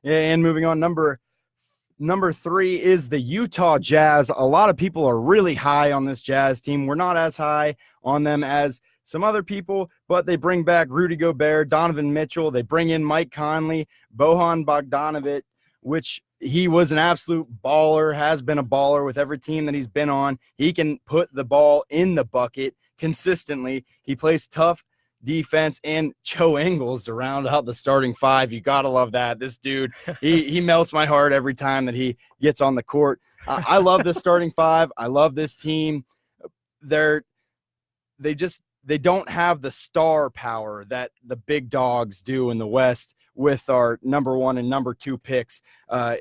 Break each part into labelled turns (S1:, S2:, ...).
S1: And moving on, number 3 is the Utah Jazz. A lot of people are really high on this Jazz team. We're not as high on them as some other people, but they bring back Rudy Gobert, Donovan Mitchell. They bring in Mike Conley, Bojan Bogdanovic, which he was an absolute baller, has been a baller with every team that he's been on. He can put the ball in the bucket consistently. He plays tough defense, and Joe Ingles to round out the starting 5. You got to love that. This dude, he melts my heart every time that he gets on the court. I love this starting 5. I love this team. They don't have the star power that the big dogs do in the West with our number 1 and number 2 picks,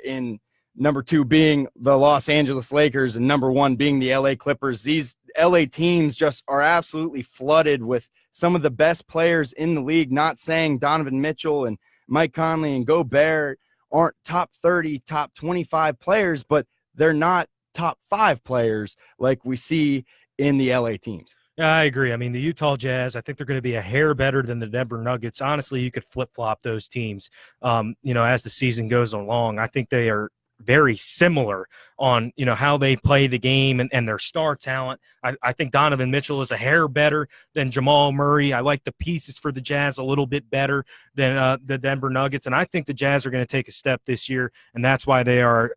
S1: in number 2 being the Los Angeles Lakers and number 1 being the LA Clippers. These LA teams just are absolutely flooded with some of the best players in the league. Not saying Donovan Mitchell and Mike Conley and Gobert aren't top 30, top 25 players, but they're not top 5 players like we see in the LA teams.
S2: Yeah, I agree. I mean, the Utah Jazz, I think they're going to be a hair better than the Denver Nuggets. Honestly, you could flip-flop those teams, as the season goes along. I think they are very similar on, how they play the game and their star talent. I think Donovan Mitchell is a hair better than Jamal Murray. I like the pieces for the Jazz a little bit better than the Denver Nuggets. And I think the Jazz are going to take a step this year, and that's why they are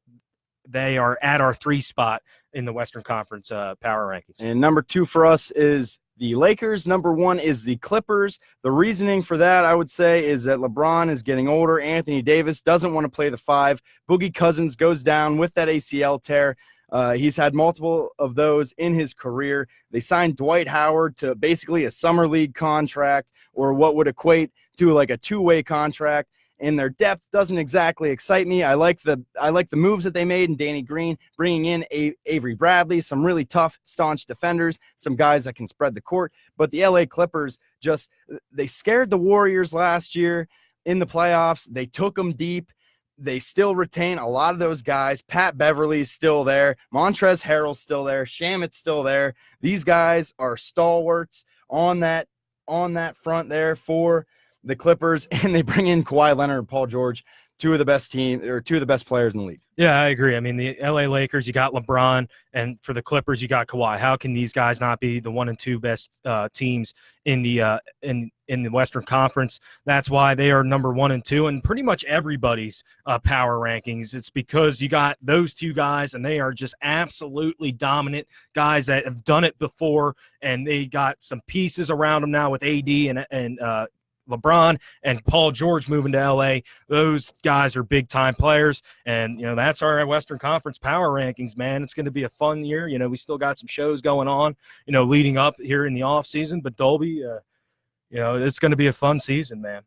S2: at our 3 spot in the Western Conference power rankings.
S1: And number 2 for us is the Lakers. Number 1 is the Clippers. The reasoning for that, I would say, is that LeBron is getting older. Anthony Davis doesn't want to play the 5. Boogie Cousins goes down with that ACL tear. He's had multiple of those in his career. They signed Dwight Howard to basically a summer league contract, or what would equate to like a 2-way contract. And their depth doesn't exactly excite me. I like the moves that they made in Danny Green, bringing in Avery Bradley, some really tough, staunch defenders, some guys that can spread the court. But the LA Clippers they scared the Warriors last year in the playoffs. They took them deep. They still retain a lot of those guys. Pat Beverly's still there. Montrezl Harrell's still there. Shamit's still there. These guys are stalwarts on that front there for the Clippers, and they bring in Kawhi Leonard and Paul George, two of the best players in the league.
S2: Yeah, I agree. I mean, the LA Lakers, you got LeBron, and for the Clippers, you got Kawhi. How can these guys not be the 1 and 2 best teams in the Western Conference? That's why they are number 1 and 2, and pretty much everybody's power rankings. It's because you got those 2 guys, and they are just absolutely dominant guys that have done it before, and they got some pieces around them now with AD and LeBron and Paul George moving to LA. Those guys are big time players, and that's our Western Conference power rankings, man. It's going to be a fun year. We still got some shows going on, leading up here in the off season, but Dolby, it's going to be a fun season, man.